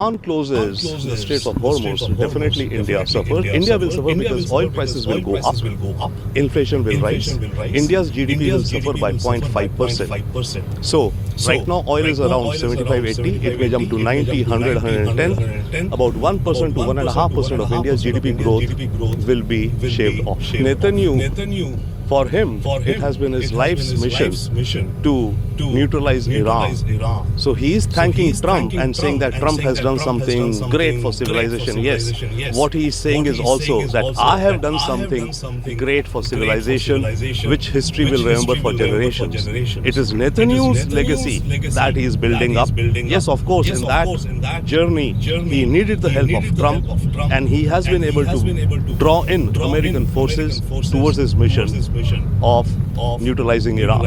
Iran closes the Straits of Hormuz, definitely India suffers. India will suffer because oil prices will go up, inflation will rise, India's GDP will suffer by 0.5%. So, right now oil is around 75-80, it may jump to 90, 100, 110. About 1% to 1.5% of India's GDP growth will be shaved off. Netanyahu, for him, it has been his life's mission to neutralize Iran. So he is thanking Trump and saying that Trump has done something great for civilization. Yes, what he is saying is also that I have done something great for civilization, which history will remember for generations. It is Netanyahu's legacy that he is building up. Yes, of course, in that journey, he needed the help of Trump, and he has been able to draw in American forces towards his mission of neutralizing Iran.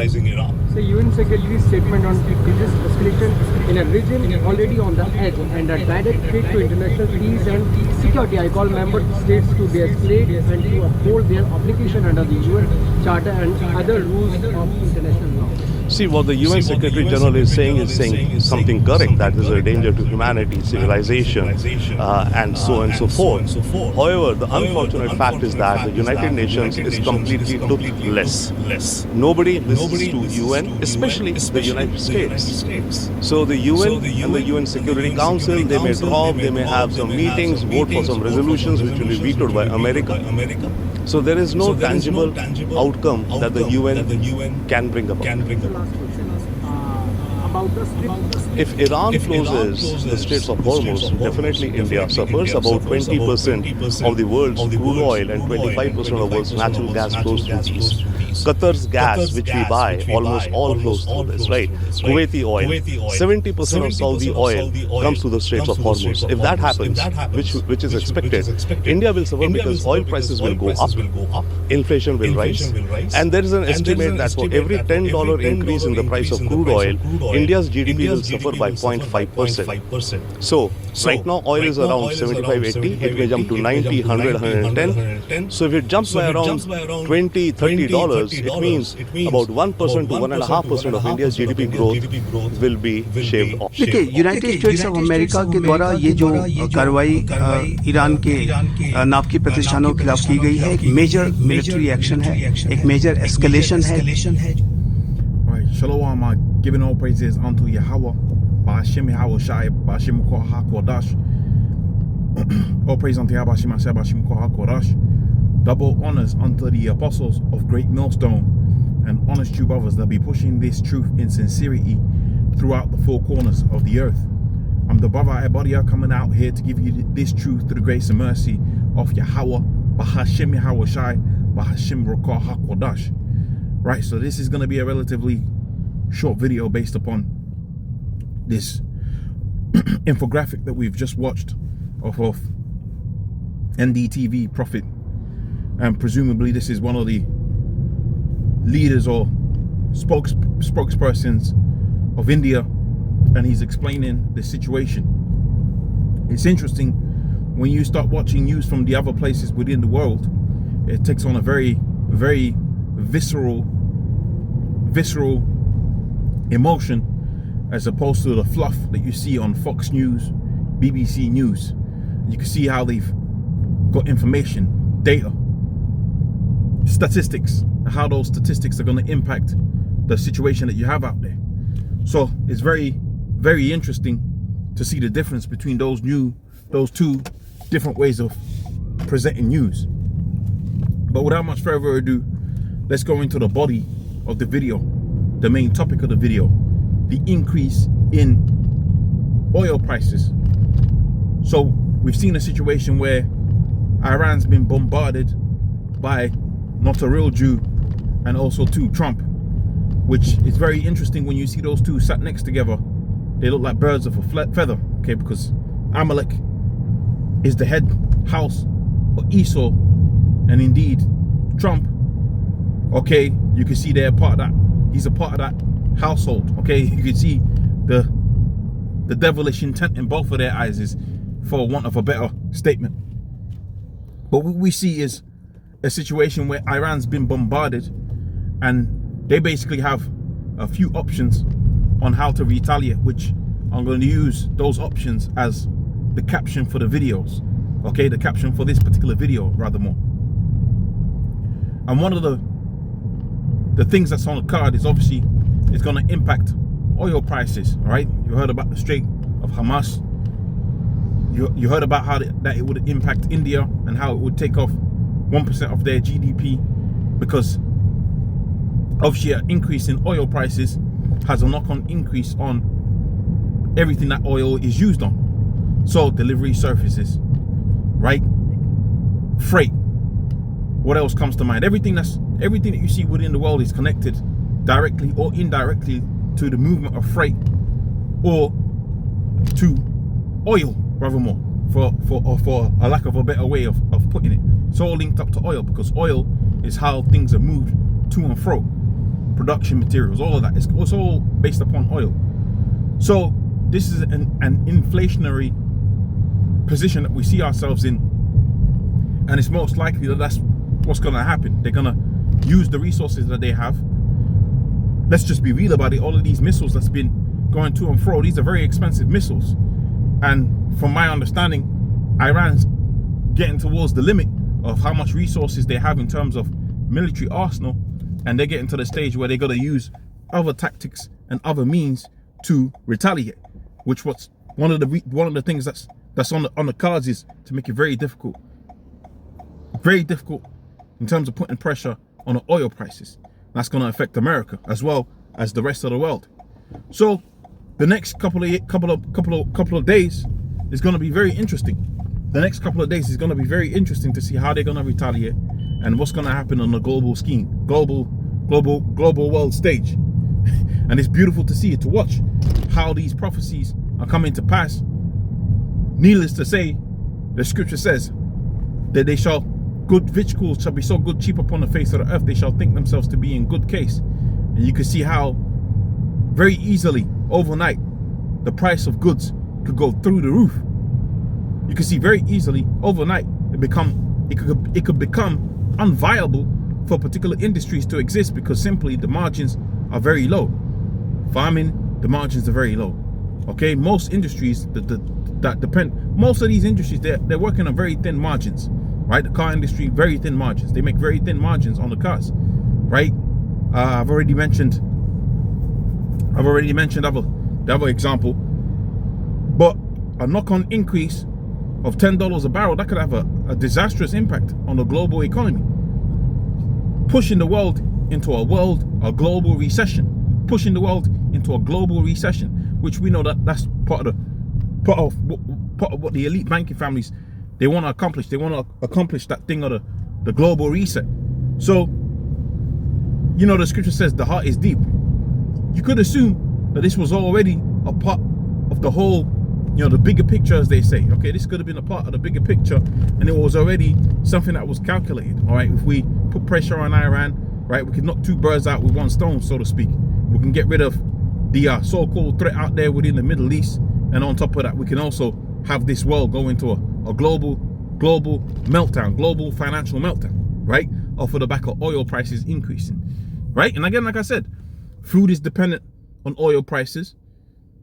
The UN Secretary's statement on this escalation in a region already on the edge and a direct threat to international peace and security. I call member states to de-escalate and to uphold their obligation under the UN Charter and other rules of international law. See, what the UN Secretary General is saying something correct, that there is a danger to humanity, civilization, and so on and so forth. However, the unfortunate fact is that the United Nations is completely toothless. Nobody listens to UN, especially the United States. So the UN and the UN Security Council, they may drop, they may have some meetings, vote for some resolutions which will be vetoed by America. So there is no tangible outcome that the UN can bring about. Last question about the split. If Iran closes the Straits of Hormuz, definitely India suffers. About 20% of the world's crude oil and 25% of the world's natural gas flows through these. Qatar's gas, which we buy, almost all flows through this, right? Kuwaiti oil, 70% of Saudi oil comes through the Straits of Hormuz. If that happens, which is expected, India will suffer because oil prices will go up, inflation will rise, and there is an estimate that for every $10 increase in the price of crude oil, India's GDP will suffer by 0.5%. So, right now oil is around 75-80, it may jump to 90, 100, 110. So if it jumps by around $20, $30, it means about 1% to 1.5% of India's GDP growth will be shaved off. देखिए, United states of America के द्वारा ये जो कार्रवाई Iran के नाफकी प्रतिष्ठानों के खिलाफ की गई है, एक मेजर मिलिट्री एक्शन है, एक मेजर एस्केलेशन है. Shalom, giving all praises unto Yahweh, Ba'ashem Yahweh Shai, Ba'ashem Kor HaKodash. All praise unto Yahweh, Ba'ashem Kor HaKodash. Double honors unto the apostles of Great Millstone and honest true brothers that be pushing this truth in sincerity throughout the four corners of the earth. I'm the brother Abadia coming out here to give you this truth through the grace and mercy of Yahweh, Ba'ashem Yahweh Shai, Ba'ashem Kor HaKodash. Right, so this is going to be a relatively short video based upon this infographic that we've just watched off of NDTV Prophet, and presumably this is one of the leaders or spokespersons of India, and he's explaining the situation. It's interesting when you start watching news from the other places within the world, it takes on a very visceral emotion, as opposed to the fluff that you see on Fox News, BBC News. You can see how they've got information, data, statistics, and how those statistics are going to impact the situation that you have out there. So it's very interesting to see the difference between those two different ways of presenting news. But without much further ado, let's go into the body of the video, the main topic of the video, the increase in oil prices. So we've seen a situation where Iran's been bombarded by not a real Jew and also Trump, which is very interesting when you see those two sat next together. They look like birds of a feather, okay, because Amalek is the head house of Esau, and indeed Trump, okay, you can see they're part of that. He's a part of that household, okay. You can see the devilish intent in both of their eyes, is for want of a better statement. But what we see is a situation where Iran's been bombarded, and they basically have a few options on how to retaliate, which I'm going to use those options as the caption for the videos. Okay, the caption for this particular video, rather more. And one of the things that's on the card is obviously it's going to impact oil prices. All right, you heard about the Strait of Hamas. You heard about how that it would impact India and how it would take off 1% of their GDP, because obviously an increase in oil prices has a knock-on increase on everything that oil is used on. So delivery services, right? Freight. What else comes to mind? Everything that you see within the world is connected directly or indirectly to the movement of freight or to oil, rather more, for a lack of a better way of putting it. It's all linked up to oil, because oil is how things are moved to and fro. Production materials, all of that. It's all based upon oil. So this is an inflationary position that we see ourselves in, and it's most likely that that's what's going to happen. They're going to use the resources that they have. Let's just be real about it. All of these missiles that's been going to and fro, these are very expensive missiles, and from my understanding, Iran's getting towards the limit of how much resources they have in terms of military arsenal, and they're getting to the stage where they're going to use other tactics and other means to retaliate, which what's one of the things that's on the cards is to make it very difficult in terms of putting pressure on the oil prices. That's going to affect America as well as the rest of the world. So the next couple of days is going to be very interesting. The next couple of days is going to be very interesting to see how they're going to retaliate and what's going to happen on the global scheme, global world stage. And it's beautiful to see it, to watch how these prophecies are coming to pass. Needless to say, the scripture says that good victuals shall be so good cheap upon the face of the earth, they shall think themselves to be in good case. And you can see how very easily overnight the price of goods could go through the roof. You can see very easily overnight it could become unviable for particular industries to exist, because simply the margins are very low. Farming, the margins are very low. Okay, most industries that depend, most of these industries, they're working on very thin margins, right? The car industry, very thin margins. They make very thin margins on the cars, right? I've already mentioned the other example, but a knock-on increase of $10 a barrel, that could have a disastrous impact on the global economy, pushing the world into a global recession, which we know that's part of what the elite banking families, they want to accomplish. They want to accomplish that thing of the global reset. So, you know, the scripture says the heart is deep. You could assume that this was already a part of the whole, you know, the bigger picture, as they say. Okay, this could have been a part of the bigger picture, and it was already something that was calculated. All right, if we put pressure on Iran, right, we can knock two birds out with one stone, so to speak. We can get rid of the so-called threat out there within the Middle East, and on top of that, we can also have this world go into a global meltdown, global financial meltdown, right, off of the back of oil prices increasing, right? And again, like I said, food is dependent on oil prices.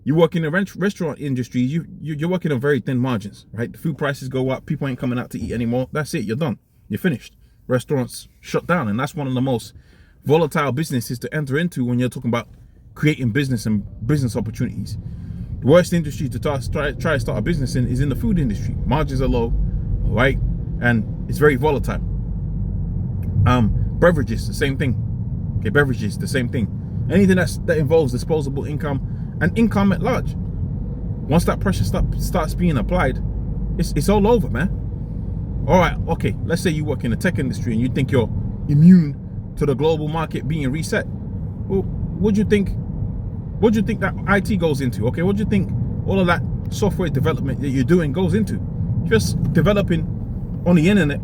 You work in the restaurant industry, you're working on very thin margins, right? The food prices go up, people ain't coming out to eat anymore. That's it, you're done, you're finished. Restaurants shut down, and that's one of the most volatile businesses to enter into when you're talking about creating business and business opportunities. The worst industry to try to start a business in is in the food industry. Margins are low, right? And it's very volatile. Beverages, the same thing. Okay, beverages, the same thing. Anything that involves disposable income and income at large. Once that pressure starts being applied, it's all over, man. All right, okay, let's say you work in the tech industry and you think you're immune to the global market being reset. Well, what do you think that IT goes into? Okay, what do you think all of that software development that you're doing goes into? Just developing on the internet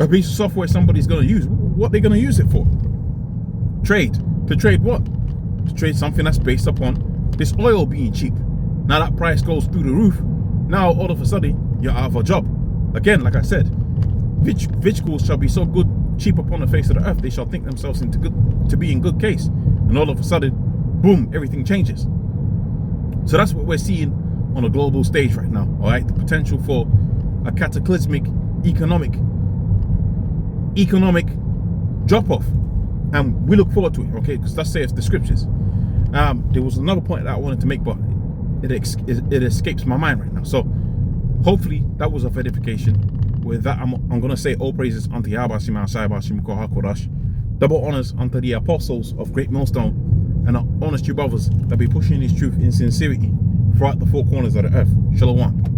a piece of software somebody's going to use. What they're going to use it for? Trade. To trade what? To trade something that's based upon this oil being cheap. Now that price goes through the roof. Now all of a sudden you're out of a job. Again, like I said, victuals shall be so good cheap upon the face of the earth, they shall think themselves to be in good case. And all of a sudden, boom, everything changes. So that's what we're seeing on a global stage right now. All right, the potential for a cataclysmic economic drop-off, and we look forward to it. Okay, because that says the scriptures. There was another point that I wanted to make, but it escapes my mind right now. So hopefully that was of edification. With that, I'm gonna say all praises unto Yahweh Shema Shai Bashim Kohakodash. Double honors unto the apostles of Great Millstone and our honest you brothers that be pushing this truth in sincerity throughout the four corners of the earth. Shalom.